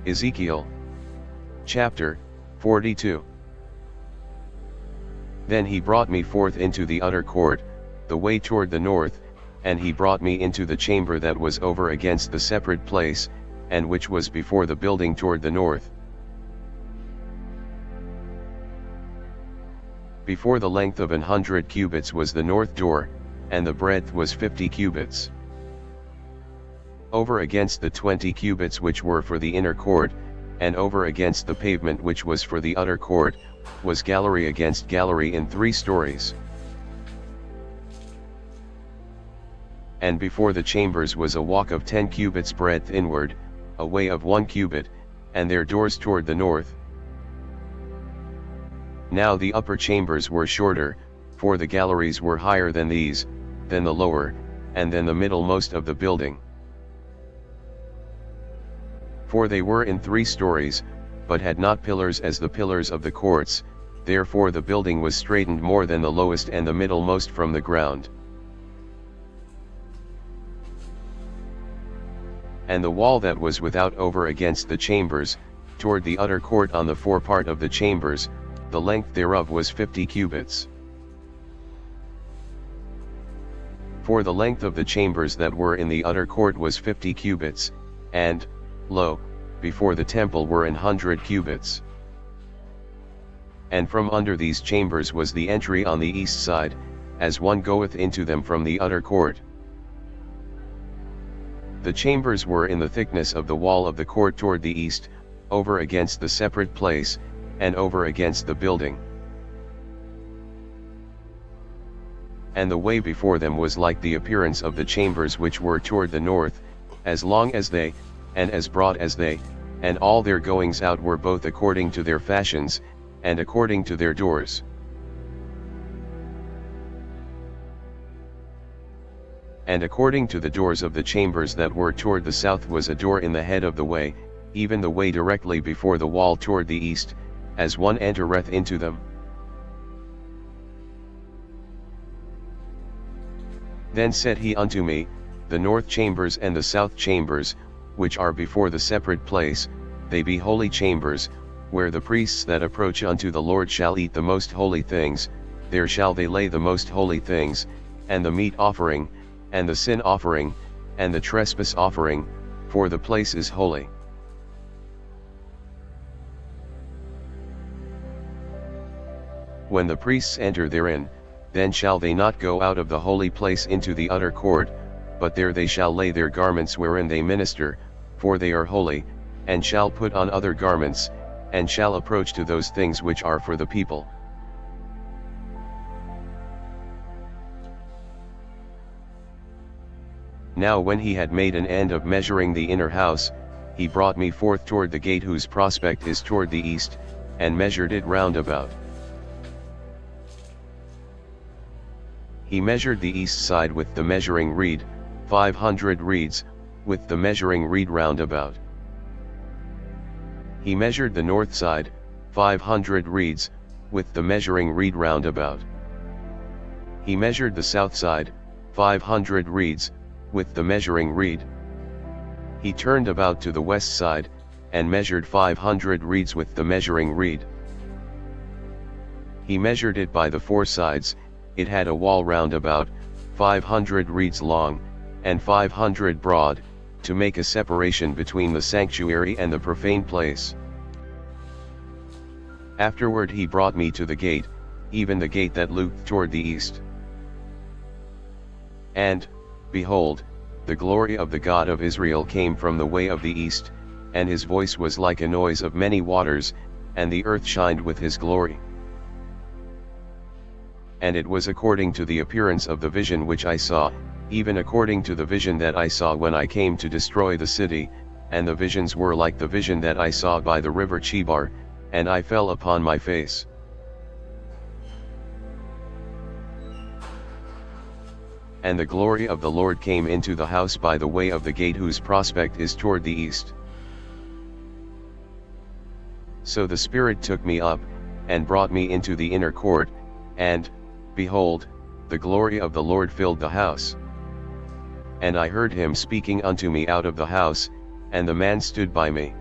Ezekiel chapter 42. Then he brought me forth into the utter court, the way toward the north, and he brought me into the chamber that was over against the separate place, and which was before the building toward the north. Before the length of 100 cubits was the north door, and the breadth was 50 cubits. Over against the 20 cubits which were for the inner court, and over against the pavement which was for the utter court, was gallery against gallery in 3 stories. And before the chambers was a walk of 10 cubits breadth inward, a way of 1 cubit, and their doors toward the north. Now the upper chambers were shorter, for the galleries were higher than these, than the lower, and than the middlemost of the building. For they were in 3 stories, but had not pillars as the pillars of the courts, therefore the building was straitened more than the lowest and the middlemost from the ground. And the wall that was without over against the chambers, toward the utter court on the forepart of the chambers, the length thereof was 50 cubits. For the length of the chambers that were in the utter court was 50 cubits, and, lo, before the temple were 100 cubits. And from under these chambers was the entry on the east side, as one goeth into them from the utter court. The chambers were in the thickness of the wall of the court toward the east, over against the separate place, and over against the building. And the way before them was like the appearance of the chambers which were toward the north, as long as they, and as broad as they, and all their goings out were both according to their fashions, and according to their doors. And according to the doors of the chambers that were toward the south was a door in the head of the way, even the way directly before the wall toward the east, as one entereth into them. Then said he unto me, the north chambers and the south chambers, which are before the separate place, they be holy chambers, where the priests that approach unto the Lord shall eat the most holy things, there shall they lay the most holy things, and the meat offering, and the sin offering, and the trespass offering, for the place is holy. When the priests enter therein, then shall they not go out of the holy place into the utter court, but there they shall lay their garments wherein they minister, for they are holy, and shall put on other garments, and shall approach to those things which are for the people. Now when he had made an end of measuring the inner house, he brought me forth toward the gate whose prospect is toward the east, and measured it round about. He measured the east side with the measuring reed, 500 reeds, with the measuring reed round about. He measured the north side, 500 reeds, with the measuring reed round about. He measured the south side, 500 reeds, with the measuring reed. He turned about to the west side, and measured 500 reeds with the measuring reed. He measured it by the 4 sides, it had a wall round about, 500 reeds long, and 500 broad, to make a separation between the sanctuary and the profane place. Afterward he brought me to the gate, even the gate that looked toward the east. And, behold, the glory of the God of Israel came from the way of the east, and his voice was like a noise of many waters, and the earth shined with his glory. And it was according to the appearance of the vision which I saw, even according to the vision that I saw when I came to destroy the city, and the visions were like the vision that I saw by the river Chebar, and I fell upon my face. And the glory of the Lord came into the house by the way of the gate whose prospect is toward the east. So the Spirit took me up, and brought me into the inner court, and, behold, the glory of the Lord filled the house. And I heard him speaking unto me out of the house, and the man stood by me.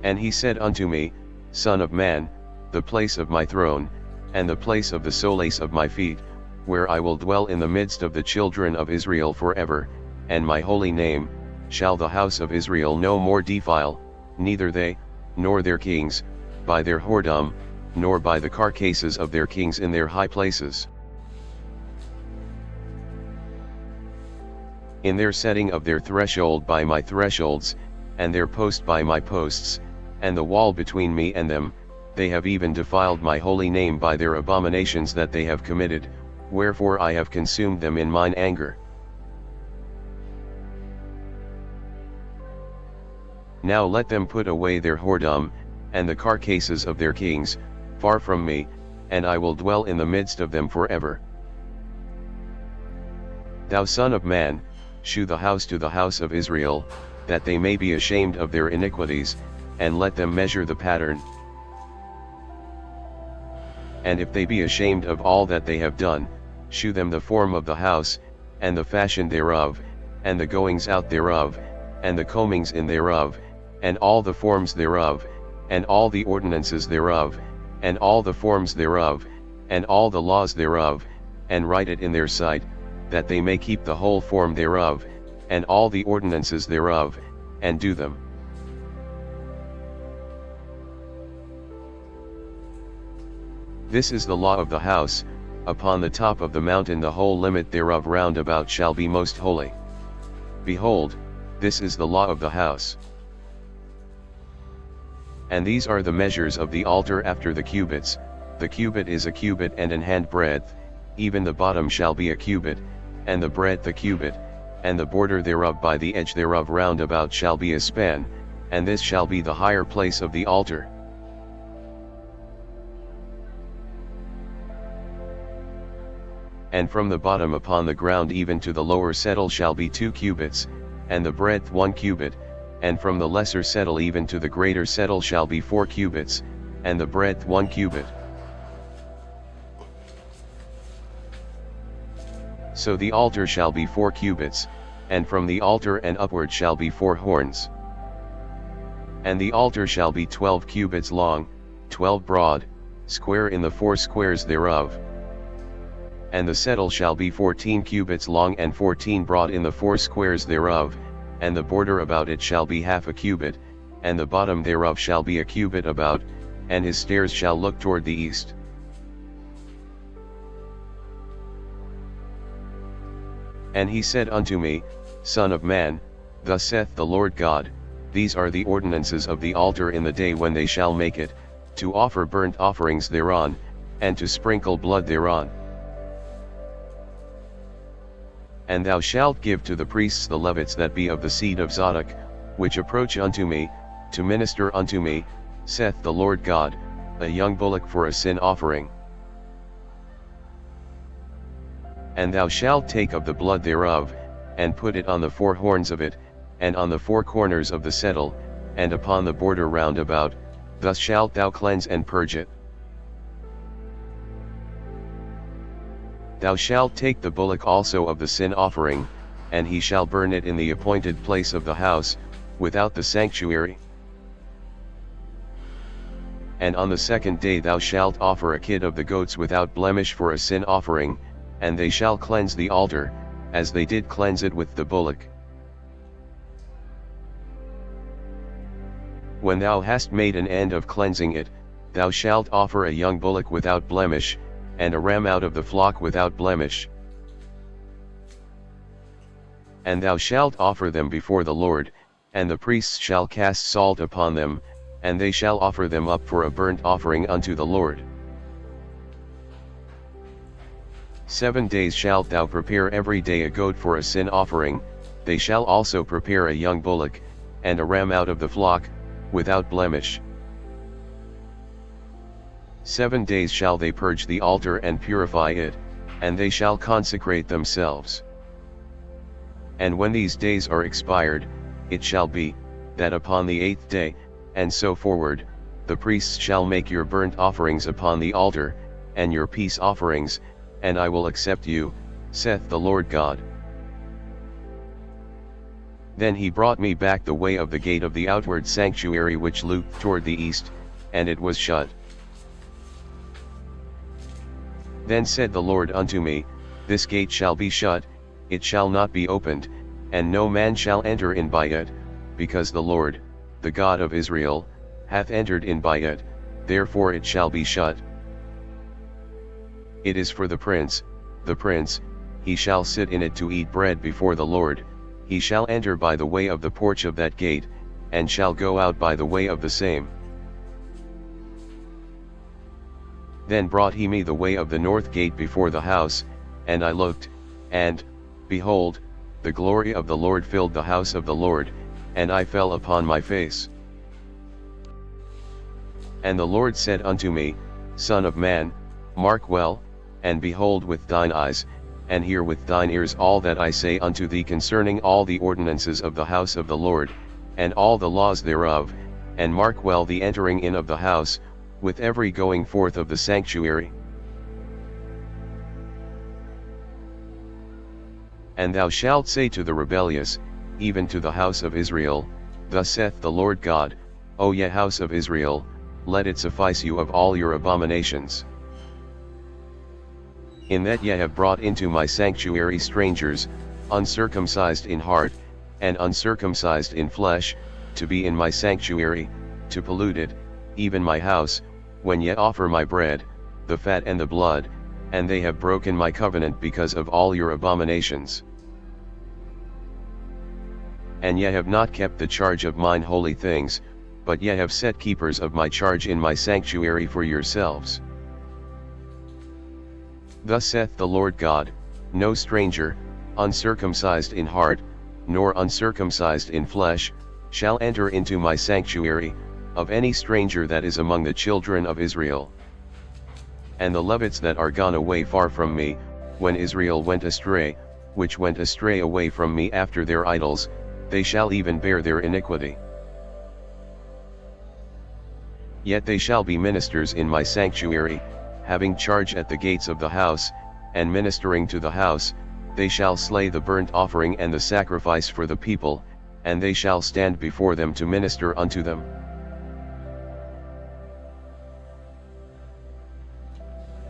And he said unto me, Son of man, the place of my throne, and the place of the solace of my feet, where I will dwell in the midst of the children of Israel forever, and my holy name, shall the house of Israel no more defile, neither they, nor their kings, by their whoredom, nor by the carcasses of their kings in their high places. In their setting of their threshold by my thresholds, and their post by my posts, and the wall between me and them, they have even defiled my holy name by their abominations that they have committed, wherefore I have consumed them in mine anger. Now let them put away their whoredom, and the carcasses of their kings, far from me, and I will dwell in the midst of them forever. Thou son of man, shew the house to the house of Israel, that they may be ashamed of their iniquities, and let them measure the pattern. And if they be ashamed of all that they have done, shew them the form of the house, and the fashion thereof, and the goings out thereof, and the combings in thereof, and all the forms thereof, and all the ordinances thereof, and all the forms thereof, and all the laws thereof, and write it in their sight, that they may keep the whole form thereof, and all the ordinances thereof, and do them. This is the law of the house. Upon the top of the mountain the whole limit thereof round about shall be most holy. Behold, this is the law of the house. And these are the measures of the altar after the cubits. The cubit is a cubit and an handbreadth, even the bottom shall be a cubit, and the breadth a cubit, and the border thereof by the edge thereof round about shall be a span, and this shall be the higher place of the altar. And from the bottom upon the ground even to the lower settle shall be 2 cubits, and the breadth 1 cubit, and from the lesser settle even to the greater settle shall be 4 cubits, and the breadth 1 cubit. So the altar shall be 4 cubits, and from the altar and upward shall be 4 horns. And the altar shall be 12 cubits long, 12 broad, square in the 4 squares thereof. And the settle shall be 14 cubits long and 14 broad in the 4 squares thereof, and the border about it shall be half a cubit, and the bottom thereof shall be a cubit about, and his stairs shall look toward the east. And he said unto me, Son of man, thus saith the Lord God, these are the ordinances of the altar in the day when they shall make it, to offer burnt offerings thereon, and to sprinkle blood thereon. And thou shalt give to the priests the Levites that be of the seed of Zadok, which approach unto me, to minister unto me, saith the Lord God, a young bullock for a sin offering. And thou shalt take of the blood thereof, and put it on the 4 horns of it, and on the 4 corners of the settle, and upon the border round about, thus shalt thou cleanse and purge it. Thou shalt take the bullock also of the sin offering, and he shall burn it in the appointed place of the house, without the sanctuary. And on the 2nd day thou shalt offer a kid of the goats without blemish for a sin offering, and they shall cleanse the altar, as they did cleanse it with the bullock. When thou hast made an end of cleansing it, thou shalt offer a young bullock without blemish, and a ram out of the flock without blemish. And thou shalt offer them before the Lord, and the priests shall cast salt upon them, and they shall offer them up for a burnt offering unto the Lord. 7 days shalt thou prepare every day a goat for a sin offering, they shall also prepare a young bullock, and a ram out of the flock, without blemish. 7 days shall they purge the altar and purify it, and they shall consecrate themselves. And when these days are expired, it shall be, that upon the 8th day, and so forward, the priests shall make your burnt offerings upon the altar, and your peace offerings, and I will accept you, saith the Lord God. Then he brought me back the way of the gate of the outward sanctuary which looked toward the east, and it was shut. Then said the Lord unto me, This gate shall be shut, it shall not be opened, and no man shall enter in by it, because the Lord, the God of Israel, hath entered in by it, therefore it shall be shut. It is for the prince, he shall sit in it to eat bread before the Lord, he shall enter by the way of the porch of that gate, and shall go out by the way of the same. Then brought he me the way of the north gate before the house, and I looked, and, behold, the glory of the Lord filled the house of the Lord, and I fell upon my face. And the Lord said unto me, Son of man, mark well, and behold with thine eyes, and hear with thine ears all that I say unto thee concerning all the ordinances of the house of the Lord, and all the laws thereof, and mark well the entering in of the house, with every going forth of the sanctuary. And thou shalt say to the rebellious, even to the house of Israel, Thus saith the Lord God, O ye house of Israel, let it suffice you of all your abominations. In that ye have brought into my sanctuary strangers, uncircumcised in heart, and uncircumcised in flesh, to be in my sanctuary, to pollute it, even my house, when ye offer my bread, the fat and the blood, and they have broken my covenant because of all your abominations. And ye have not kept the charge of mine holy things, but ye have set keepers of my charge in my sanctuary for yourselves. Thus saith the Lord God, No stranger, uncircumcised in heart, nor uncircumcised in flesh, shall enter into my sanctuary, of any stranger that is among the children of Israel. And the Levites that are gone away far from me, when Israel went astray, which went astray away from me after their idols, they shall even bear their iniquity. Yet they shall be ministers in my sanctuary, having charge at the gates of the house, and ministering to the house, they shall slay the burnt offering and the sacrifice for the people, and they shall stand before them to minister unto them.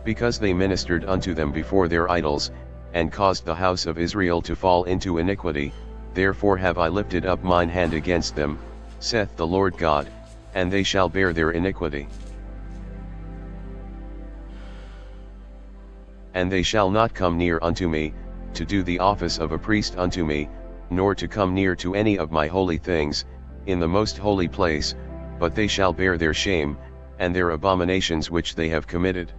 Because they ministered unto them before their idols, and caused the house of Israel to fall into iniquity, therefore have I lifted up mine hand against them, saith the Lord God, and they shall bear their iniquity. And they shall not come near unto me, to do the office of a priest unto me, nor to come near to any of my holy things, in the most holy place, but they shall bear their shame, and their abominations which they have committed.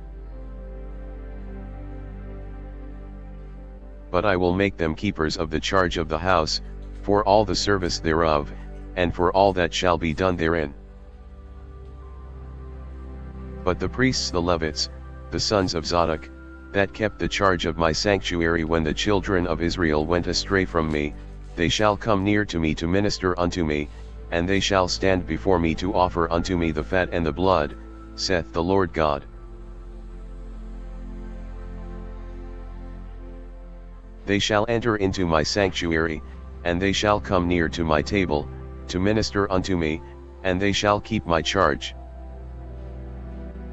But I will make them keepers of the charge of the house, for all the service thereof, and for all that shall be done therein. But the priests the Levites, the sons of Zadok, that kept the charge of my sanctuary when the children of Israel went astray from me, they shall come near to me to minister unto me, and they shall stand before me to offer unto me the fat and the blood, saith the Lord God. They shall enter into my sanctuary, and they shall come near to my table, to minister unto me, and they shall keep my charge.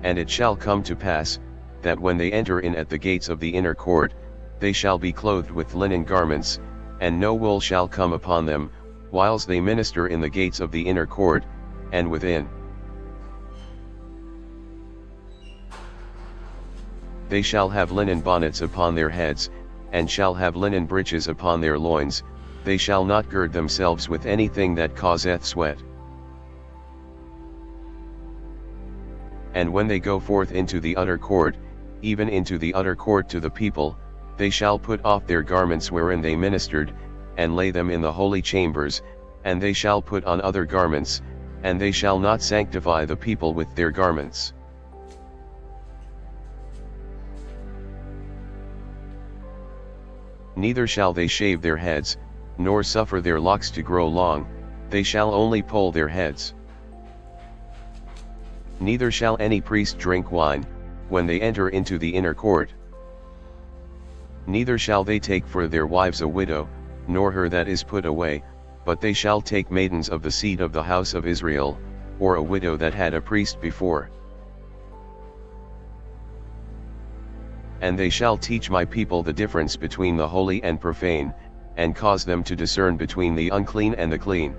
And it shall come to pass, that when they enter in at the gates of the inner court, they shall be clothed with linen garments, and no wool shall come upon them, whiles they minister in the gates of the inner court, and within. They shall have linen bonnets upon their heads, and shall have linen breeches upon their loins, they shall not gird themselves with anything that causeth sweat. And when they go forth into the utter court, even into the utter court to the people, they shall put off their garments wherein they ministered, and lay them in the holy chambers, and they shall put on other garments, and they shall not sanctify the people with their garments. Neither shall they shave their heads, nor suffer their locks to grow long, they shall only poll their heads. Neither shall any priest drink wine, when they enter into the inner court. Neither shall they take for their wives a widow, nor her that is put away, But they shall take maidens of the seed of the house of Israel, or a widow that had a priest before. And they shall teach my people the difference between the holy and profane, and cause them to discern between the unclean and the clean.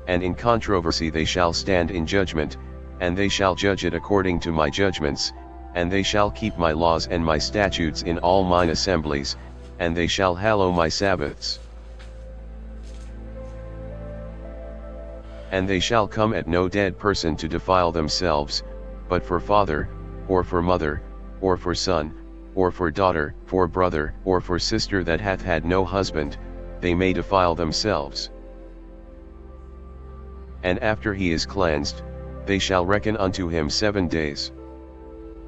And in controversy they shall stand in judgment, and they shall judge it according to my judgments, and they shall keep my laws and my statutes in all mine assemblies, and they shall hallow my Sabbaths. And they shall come at no dead person to defile themselves, but for father, or for mother, or for son, or for daughter, for brother, or for sister that hath had no husband, they may defile themselves. And after he is cleansed, they shall reckon unto him 7 days.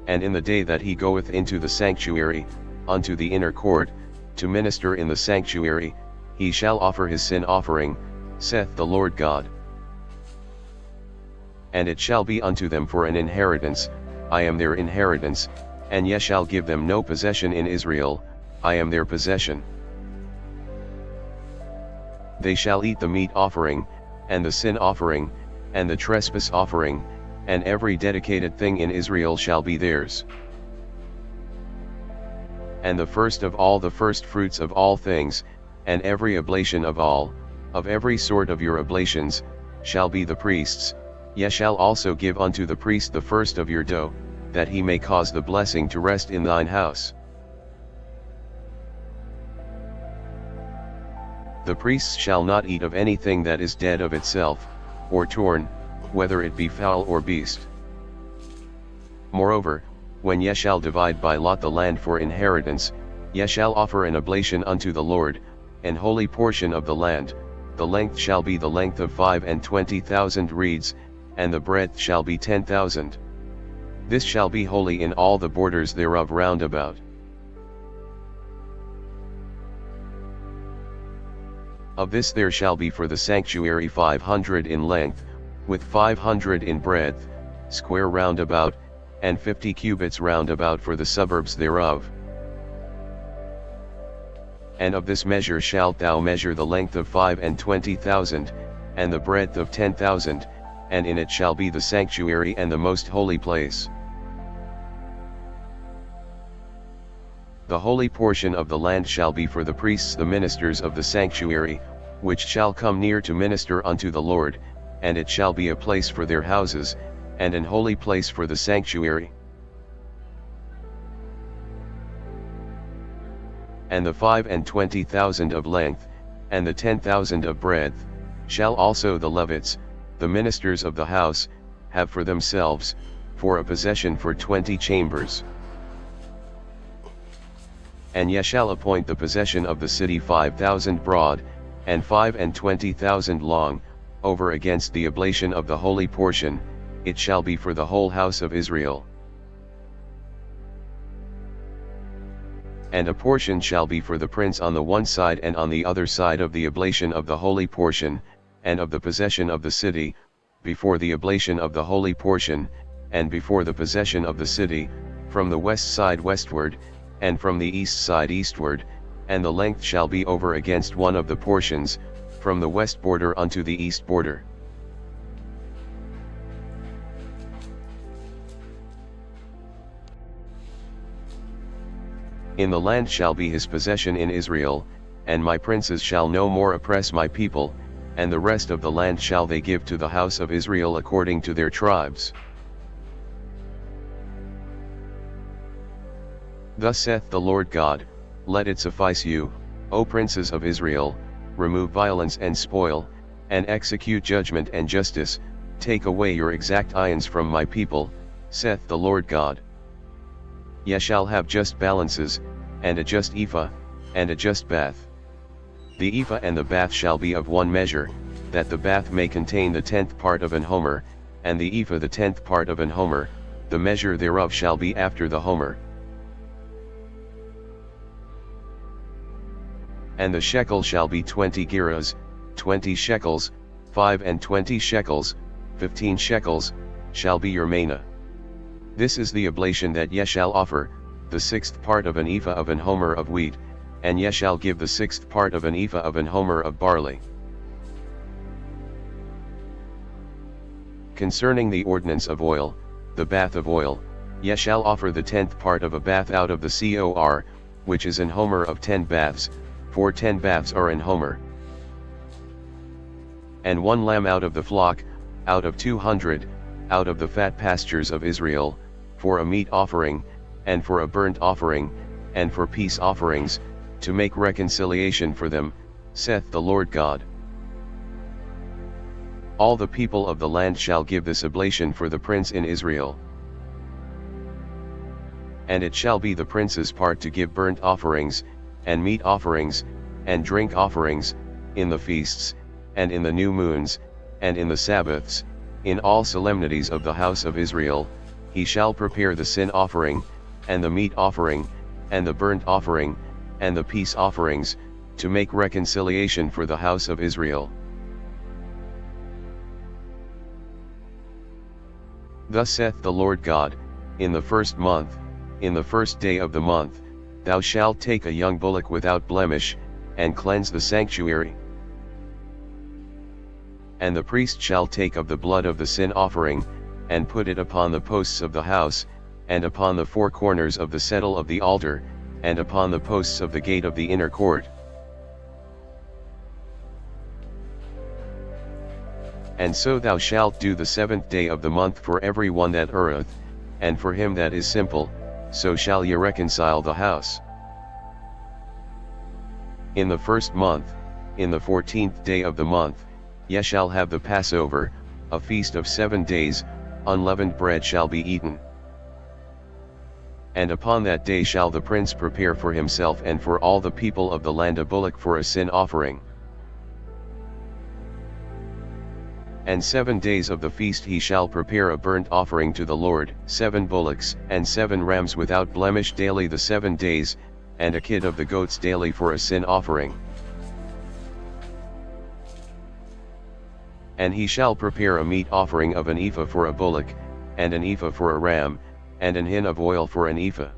And in the day that he goeth into the sanctuary, unto the inner court, to minister in the sanctuary, he shall offer his sin offering, saith the Lord God. And it shall be unto them for an inheritance, I am their inheritance, and ye shall give them no possession in Israel, I am their possession. They shall eat the meat offering, and the sin offering, and the trespass offering, and every dedicated thing in Israel shall be theirs. And the first of all the first fruits of all things, and every oblation of every sort of your oblations, shall be the priest's. Ye shall also give unto the priest the first of your dough, that he may cause the blessing to rest in thine house. The priests shall not eat of anything that is dead of itself, or torn, whether it be fowl or beast. Moreover, when ye shall divide by lot the land for inheritance, ye shall offer an oblation unto the Lord, an holy portion of the land. The length shall be the length of 25,000 reeds, and the breadth shall be 10,000. This shall be holy in all the borders thereof round about. Of this there shall be for the sanctuary 500 in length, with 500 in breadth, square round about, and 50 cubits round about for the suburbs thereof. And of this measure shalt thou measure the length of 25,000, and the breadth of 10,000, and in it shall be the sanctuary and the most holy place. The holy portion of the land shall be for the priests the ministers of the sanctuary, which shall come near to minister unto the Lord, and it shall be a place for their houses, and an holy place for the sanctuary. And the 25,000 of length, and the 10,000 of breadth, shall also the Levites, the ministers of the house, have for themselves, for a possession for 20 chambers. And ye shall appoint the possession of the city 5,000 broad, and 25,000 long, over against the oblation of the holy portion, it shall be for the whole house of Israel. And a portion shall be for the prince on the one side and on the other side of the oblation of the holy portion, and of the possession of the city, before the oblation of the holy portion, and before the possession of the city, from the west side westward, and from the east side eastward, and the length shall be over against one of the portions, from the west border unto the east border. In the land shall be his possession in Israel, and my princes shall no more oppress my people, and the rest of the land shall they give to the house of Israel according to their tribes. Thus saith the Lord God, let it suffice you, O princes of Israel, remove violence and spoil, and execute judgment and justice, take away your exact ions from my people, saith the Lord God. Ye shall have just balances, and a just ephah, and a just bath. The ephah and the bath shall be of one measure, that the bath may contain the 10th part of an homer, and the ephah the 10th part of an homer, the measure thereof shall be after the homer. And the shekel shall be 20 gerahs, 20 shekels, 25 shekels, 15 shekels, shall be your manna. This is the oblation that ye shall offer, the 6th part of an ephah of an homer of wheat, and ye shall give the 6th part of an ephah of an homer of barley. Concerning the ordinance of oil, the bath of oil, ye shall offer the 10th part of a bath out of the cor, which is an homer of 10 baths, for 10 baths are an homer. And 1 lamb out of the flock, out of 200, out of the fat pastures of Israel, for a meat offering, and for a burnt offering, and for peace offerings, to make reconciliation for them, saith the Lord God. All the people of the land shall give this oblation for the prince in Israel. And it shall be the prince's part to give burnt offerings, and meat offerings, and drink offerings, in the feasts, and in the new moons, and in the Sabbaths, in all solemnities of the house of Israel. He shall prepare the sin offering, and the meat offering, and the burnt offering, and the peace offerings, to make reconciliation for the house of Israel. Thus saith the Lord God, in the 1st month, in the 1st day of the month, thou shalt take a young bullock without blemish, and cleanse the sanctuary. And the priest shall take of the blood of the sin offering, and put it upon the posts of the house, and upon the 4 corners of the settle of the altar, and upon the posts of the gate of the inner court. And so thou shalt do the 7th day of the month for every one that erreth, and for him that is simple, so shall ye reconcile the house. In the 1st month, in the 14th day of the month, ye shall have the Passover, a feast of 7 days, unleavened bread shall be eaten. And upon that day shall the prince prepare for himself and for all the people of the land a bullock for a sin offering. And 7 days of the feast he shall prepare a burnt offering to the Lord, 7 bullocks, and 7 rams without blemish daily the 7 days, and a kid of the goats daily for a sin offering. And he shall prepare a meat offering of an ephah for a bullock, and an ephah for a ram, and an hin of oil for an ephah.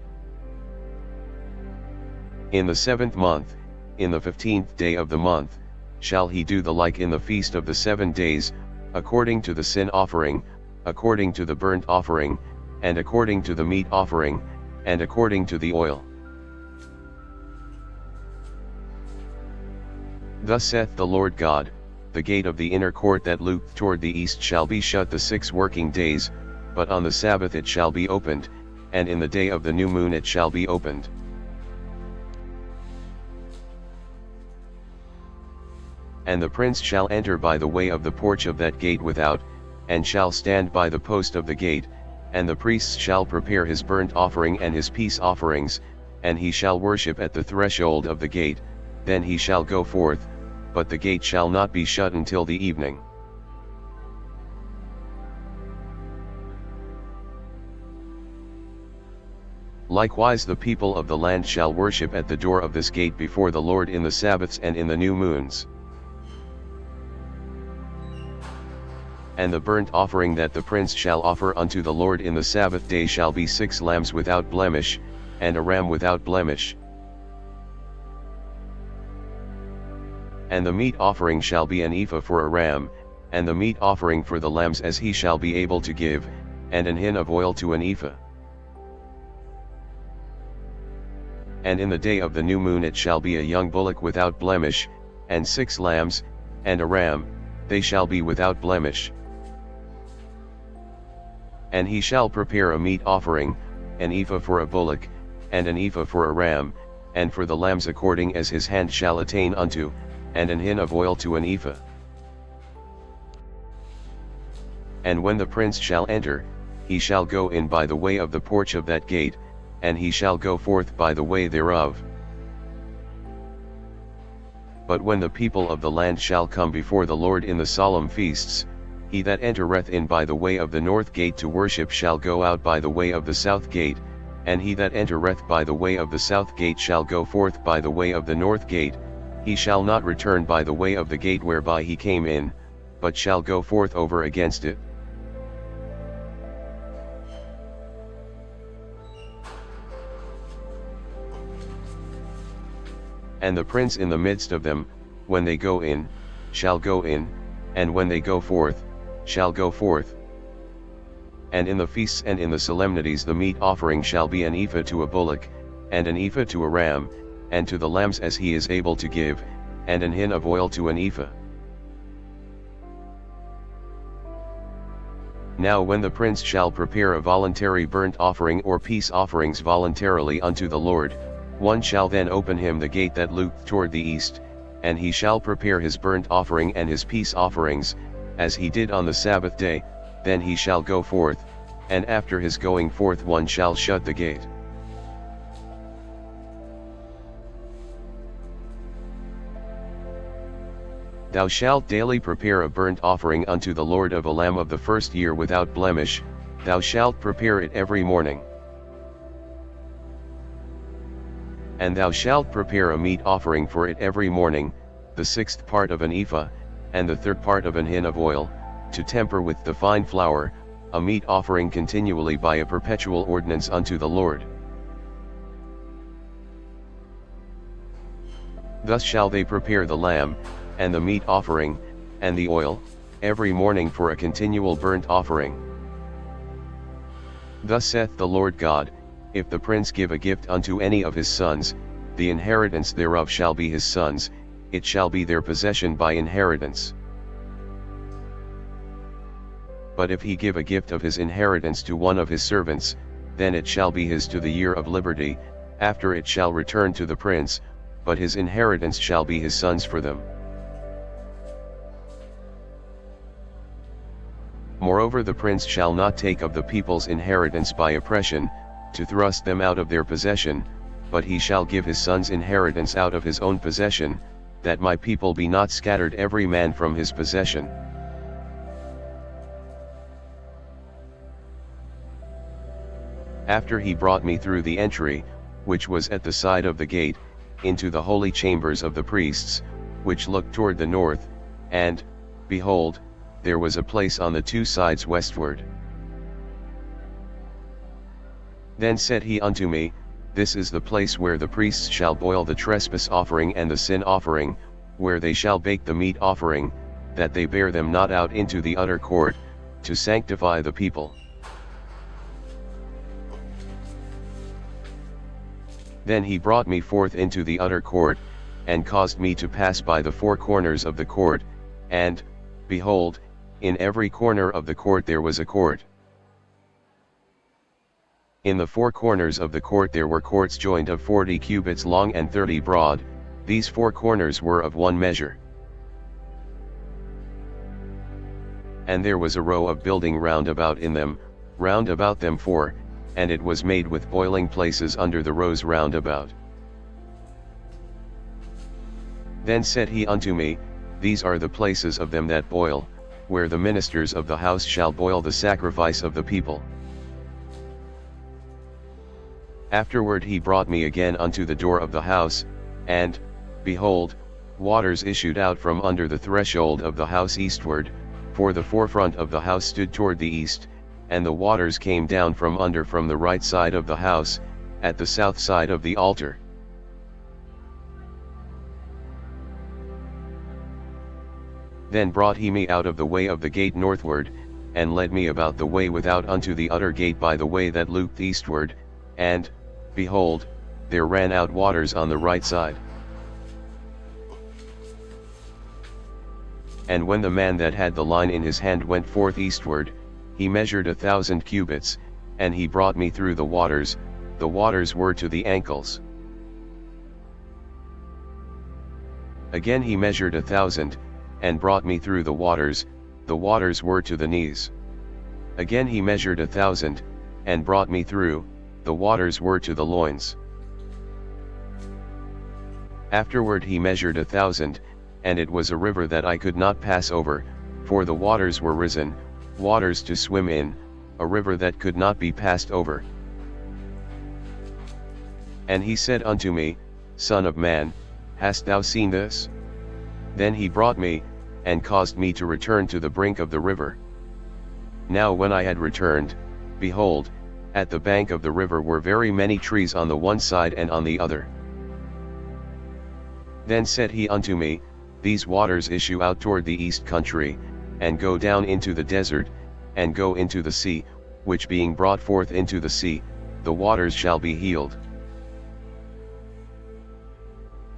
In the 7th month, in the 15th day of the month, shall he do the like in the feast of the 7 days, according to the sin offering, according to the burnt offering, and according to the meat offering, and according to the oil. Thus saith the Lord God, the gate of the inner court that looketh toward the east shall be shut the 6 working days, but on the Sabbath it shall be opened, and in the day of the new moon it shall be opened. And the prince shall enter by the way of the porch of that gate without, and shall stand by the post of the gate, and the priests shall prepare his burnt offering and his peace offerings, and he shall worship at the threshold of the gate, then he shall go forth, but the gate shall not be shut until the evening. Likewise the people of the land shall worship at the door of this gate before the Lord in the Sabbaths and in the new moons. And the burnt offering that the prince shall offer unto the Lord in the Sabbath day shall be 6 lambs without blemish, and a ram without blemish. And the meat offering shall be an ephah for a ram, and the meat offering for the lambs as he shall be able to give, and an hin of oil to an ephah. And in the day of the new moon it shall be a young bullock without blemish, and 6 lambs, and a ram, they shall be without blemish. And he shall prepare a meat offering, an ephah for a bullock, and an ephah for a ram, and for the lambs according as his hand shall attain unto, and an hin of oil to an ephah. And when the prince shall enter, he shall go in by the way of the porch of that gate, and he shall go forth by the way thereof. But when the people of the land shall come before the Lord in the solemn feasts, he that entereth in by the way of the north gate to worship shall go out by the way of the south gate, and he that entereth by the way of the south gate shall go forth by the way of the north gate, he shall not return by the way of the gate whereby he came in, but shall go forth over against it. And the prince in the midst of them, when they go in, shall go in, and when they go forth, shall go forth. And in the feasts and in the solemnities the meat offering shall be an ephah to a bullock, and an ephah to a ram, and to the lambs as he is able to give, and an hin of oil to an ephah. Now when the prince shall prepare a voluntary burnt offering or peace offerings voluntarily unto the Lord, one shall then open him the gate that looketh toward the east, and he shall prepare his burnt offering and his peace offerings, as he did on the Sabbath day, then he shall go forth, and after his going forth one shall shut the gate. Thou shalt daily prepare a burnt offering unto the Lord of a lamb of the first year without blemish, thou shalt prepare it every morning. And thou shalt prepare a meat offering for it every morning, the sixth part of an ephah, and the third part of an hin of oil, to temper with the fine flour, a meat offering continually by a perpetual ordinance unto the Lord. Thus shall they prepare the lamb, and the meat offering, and the oil, every morning for a continual burnt offering. Thus saith the Lord God, if the prince give a gift unto any of his sons, the inheritance thereof shall be his sons, it shall be their possession by inheritance. But if he give a gift of his inheritance to one of his servants, then it shall be his to the year of liberty, after it shall return to the prince, but his inheritance shall be his sons for them. Moreover the prince shall not take of the people's inheritance by oppression, to thrust them out of their possession, but he shall give his son's inheritance out of his own possession, that my people be not scattered every man from his possession. After he brought me through the entry, which was at the side of the gate, into the holy chambers of the priests, which looked toward the north, and, behold, there was a place on the two sides westward. Then said he unto me, This is the place where the priests shall boil the trespass offering and the sin offering, where they shall bake the meat offering, that they bear them not out into the utter court, to sanctify the people. Then he brought me forth into the utter court, and caused me to pass by the four corners of the court, and, behold, in every corner of the court there was a court. In the four corners of the court there were courts joined of 40 cubits long and 30 broad, these four corners were of one measure. And there was a row of building round about in them, round about them four, and it was made with boiling places under the rows round about. Then said he unto me, These are the places of them that boil, where the ministers of the house shall boil the sacrifice of the people. Afterward he brought me again unto the door of the house, and, behold, waters issued out from under the threshold of the house eastward, for the forefront of the house stood toward the east, and the waters came down from under from the right side of the house, at the south side of the altar. Then brought he me out of the way of the gate northward, and led me about the way without unto the utter gate by the way that looked eastward, and, behold, there ran out waters on the right side. And when the man that had the line in his hand went forth eastward, he measured 1,000 cubits, and he brought me through the waters were to the ankles. Again he measured 1,000, and brought me through the waters were to the knees. Again he measured 1,000, and brought me through, the waters were to the loins. Afterward he measured 1,000, and it was a river that I could not pass over, for the waters were risen, waters to swim in, a river that could not be passed over. And he said unto me, Son of man, hast thou seen this? Then he brought me, and caused me to return to the brink of the river. Now when I had returned, behold, at the bank of the river were very many trees on the one side and on the other. Then said he unto me, These waters issue out toward the east country, and go down into the desert, and go into the sea, which being brought forth into the sea, the waters shall be healed.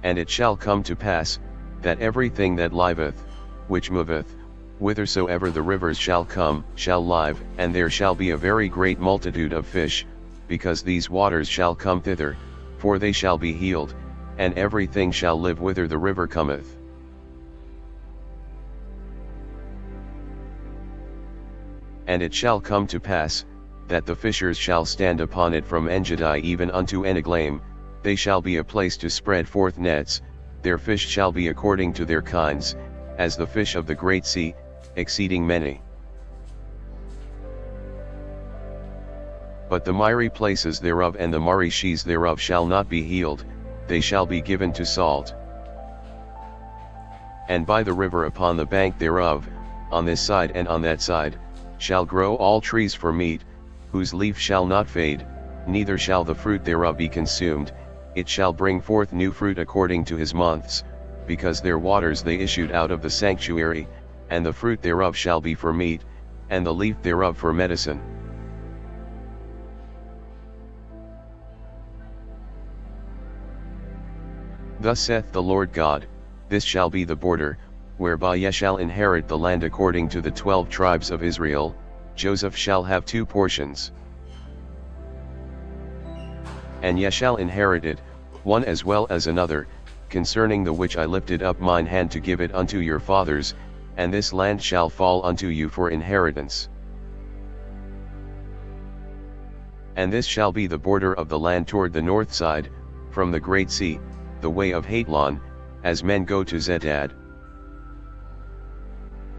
And it shall come to pass, that everything that liveth, which moveth, whithersoever the rivers shall come, shall live, and there shall be a very great multitude of fish, because these waters shall come thither, for they shall be healed, and everything shall live whither the river cometh. And it shall come to pass, that the fishers shall stand upon it from Engedi even unto Eneglaim, they shall be a place to spread forth nets, their fish shall be according to their kinds, as the fish of the great sea, exceeding many. But the miry places thereof and the marishes thereof shall not be healed, they shall be given to salt. And by the river upon the bank thereof, on this side and on that side, shall grow all trees for meat, whose leaf shall not fade, neither shall the fruit thereof be consumed, it shall bring forth new fruit according to his months, because their waters they issued out of the sanctuary, and the fruit thereof shall be for meat, and the leaf thereof for medicine. Thus saith the Lord God, this shall be the border, whereby ye shall inherit the land according to the 12 tribes of Israel, Joseph shall have 2 portions. And ye shall inherit it, one as well as another, concerning the which I lifted up mine hand to give it unto your fathers, and this land shall fall unto you for inheritance. And this shall be the border of the land toward the north side, from the great sea, the way of Hatlon, as men go to Zedad.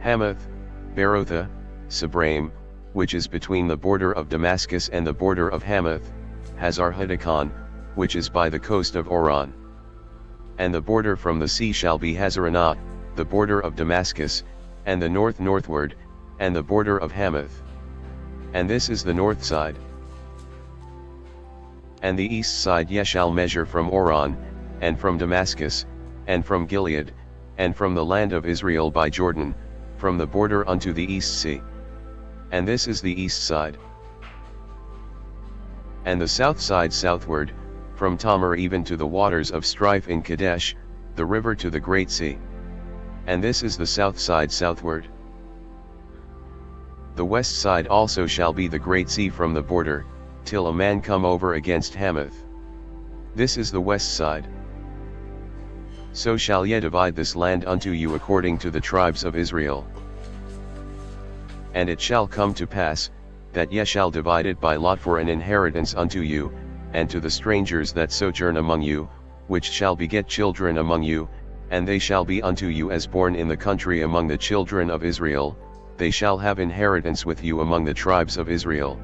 Hamath, Berotha, Sabraim, which is between the border of Damascus and the border of Hamath, Hazar-Hadakon, which is by the coast of Oran. And the border from the sea shall be Hazaranah, the border of Damascus, and the north northward, and the border of Hamath. And this is the north side. And the east side ye shall measure from Oran, and from Damascus, and from Gilead, and from the land of Israel by Jordan, from the border unto the east sea. And this is the east side. And the south side southward, from Tamar even to the waters of strife in Kadesh, the river to the great sea. And this is the south side southward. The west side also shall be the great sea from the border, till a man come over against Hamath. This is the west side. So shall ye divide this land unto you according to the tribes of Israel. And it shall come to pass, that ye shall divide it by lot for an inheritance unto you, and to the strangers that sojourn among you, which shall beget children among you, and they shall be unto you as born in the country among the children of Israel, they shall have inheritance with you among the tribes of Israel.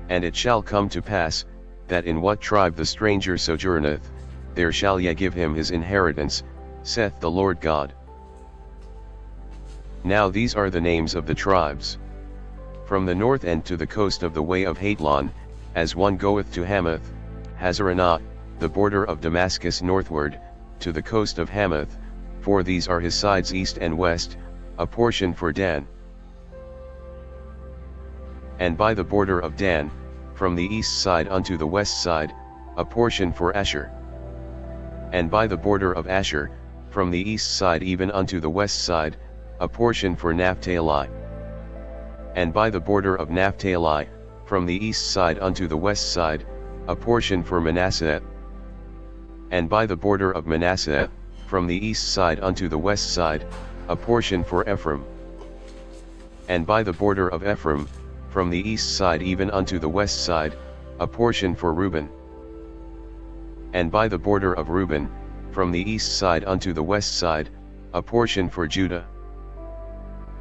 And it shall come to pass, that in what tribe the stranger sojourneth, there shall ye give him his inheritance, saith the Lord God. Now these are the names of the tribes. From the north end to the coast of the way of Hatlon, as one goeth to Hamath, Hazaranah, the border of Damascus northward, to the coast of Hamath, for these are his sides east and west, a portion for Dan. And by the border of Dan, from the east side unto the west side, a portion for Asher. And by the border of Asher, from the east side even unto the west side, a portion for Naphtali. And by the border of Naphtali, from the east side unto the west side, a portion for Manasseh. And by the border of Manasseh, from the east side unto the west side, a portion for Ephraim. And by the border of Ephraim, from the east side even unto the west side, a portion for Reuben. And by the border of Reuben, from the east side unto the west side, a portion for Judah.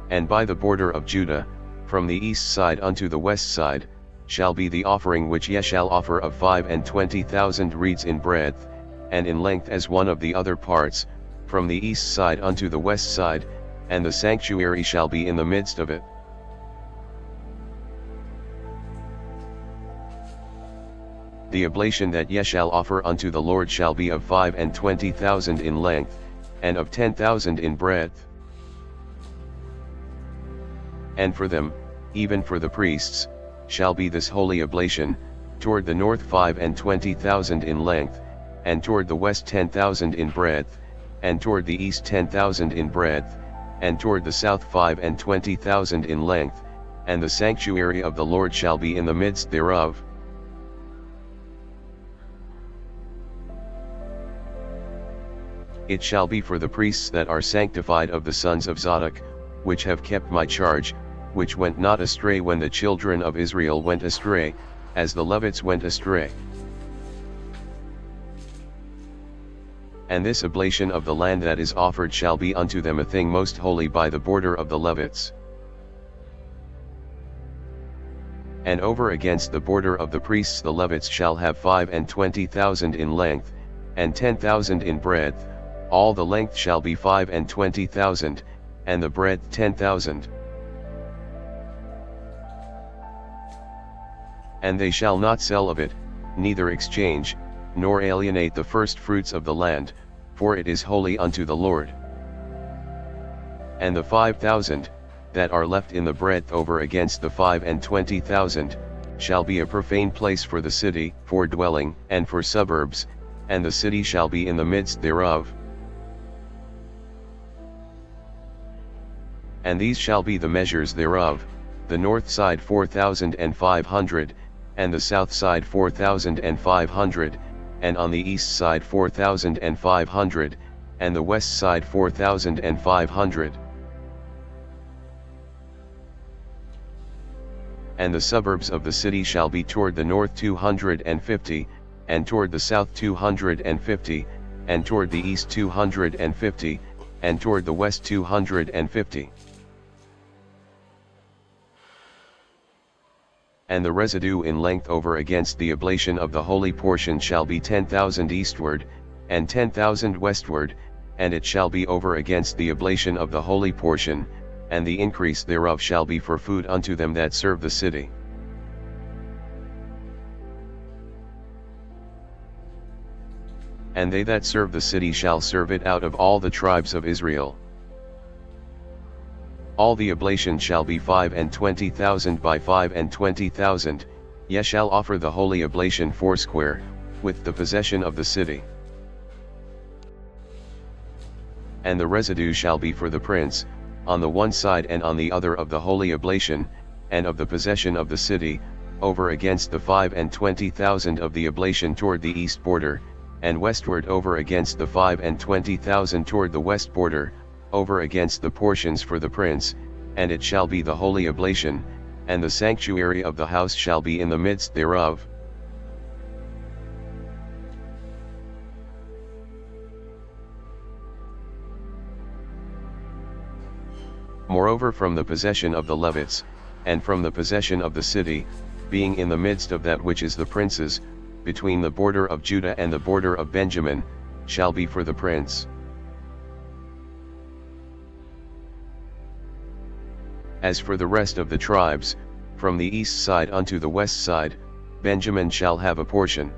And by the border of Judah, from the east side unto the west side, shall be the offering which ye shall offer of 25,000 reeds in breadth, and in length as one of the other parts, from the east side unto the west side, and the sanctuary shall be in the midst of it. The oblation that ye shall offer unto the Lord shall be of 25,000 in length, and of 10,000 in breadth. And for them, even for the priests, shall be this holy oblation, toward the north 25,000 in length, and toward the west 10,000 in breadth, and toward the east 10,000 in breadth, and toward the south 25,000 in length, and the sanctuary of the Lord shall be in the midst thereof. It shall be for the priests that are sanctified of the sons of Zadok, which have kept my charge, which went not astray when the children of Israel went astray, as the Levites went astray. And this oblation of the land that is offered shall be unto them a thing most holy by the border of the Levites. And over against the border of the priests the Levites shall have 25,000 in length, and 10,000 in breadth, all the length shall be 25,000, and the breadth 10,000. And they shall not sell of it, neither exchange, nor alienate the first fruits of the land, for it is holy unto the Lord. And the 5,000, that are left in the breadth over against the 25,000, shall be a profane place for the city, for dwelling, and for suburbs, and the city shall be in the midst thereof. And these shall be the measures thereof, the north side 4,500, and the south side 4,500, and on the east side 4,500, and the west side 4,500. And the suburbs of the city shall be toward the north 250, and toward the south 250, and toward the east 250, and toward the west 250. And the residue in length over against the oblation of the holy portion shall be 10,000 eastward, and 10,000 westward, and it shall be over against the oblation of the holy portion, and the increase thereof shall be for food unto them that serve the city. And they that serve the city shall serve it out of all the tribes of Israel. All the oblation shall be 25,000 by 25,000, ye shall offer the holy oblation foursquare, with the possession of the city. And the residue shall be for the prince, on the one side and on the other of the holy oblation, and of the possession of the city, over against the 25,000 of the oblation toward the east border, and westward over against the 25,000 toward the west border, over against the portions for the prince, and it shall be the holy oblation, and the sanctuary of the house shall be in the midst thereof. Moreover, from the possession of the Levites, and from the possession of the city, being in the midst of that which is the prince's, between the border of Judah and the border of Benjamin, shall be for the prince. As for the rest of the tribes, from the east side unto the west side, Benjamin shall have a portion.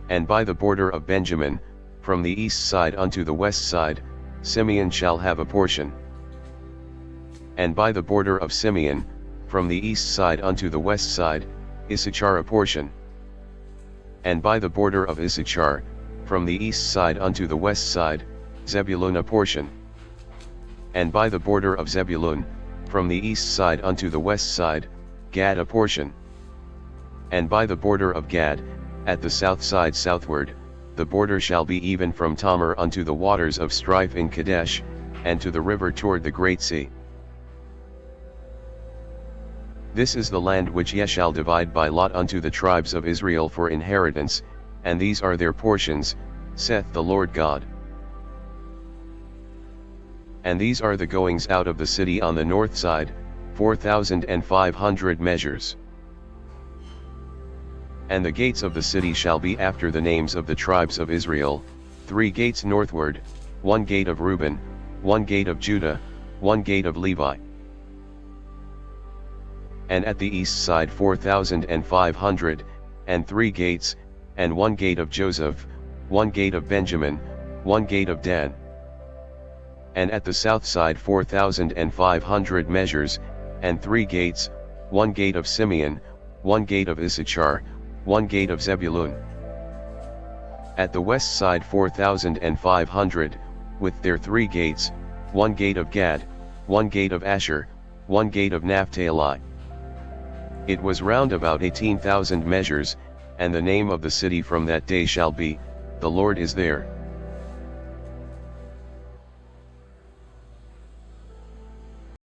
And by the border of Benjamin, from the east side unto the west side, Simeon shall have a portion. And by the border of Simeon, from the east side unto the west side, Issachar a portion. And by the border of Issachar, from the east side unto the west side, Zebulun a portion. And by the border of Zebulun, from the east side unto the west side, Gad a portion. And by the border of Gad, at the south side southward, the border shall be even from Tamar unto the waters of strife in Kadesh, and to the river toward the great sea. This is the land which ye shall divide by lot unto the tribes of Israel for inheritance, and these are their portions, saith the Lord God. And these are the goings out of the city on the north side, 4,500 measures. And the gates of the city shall be after the names of the tribes of Israel, 3 gates northward, 1 gate of Reuben, 1 gate of Judah, 1 gate of Levi. And at the east side 4,500, and 3 gates, and 1 gate of Joseph, 1 gate of Benjamin, 1 gate of Dan. And at the south side 4,500 measures, and 3 gates, 1 gate of Simeon, 1 gate of Issachar, 1 gate of Zebulun. At the west side 4,500, with their 3 gates, 1 gate of Gad, 1 gate of Asher, 1 gate of Naphtali. It was round about 18,000 measures, and the name of the city from that day shall be, The Lord is there.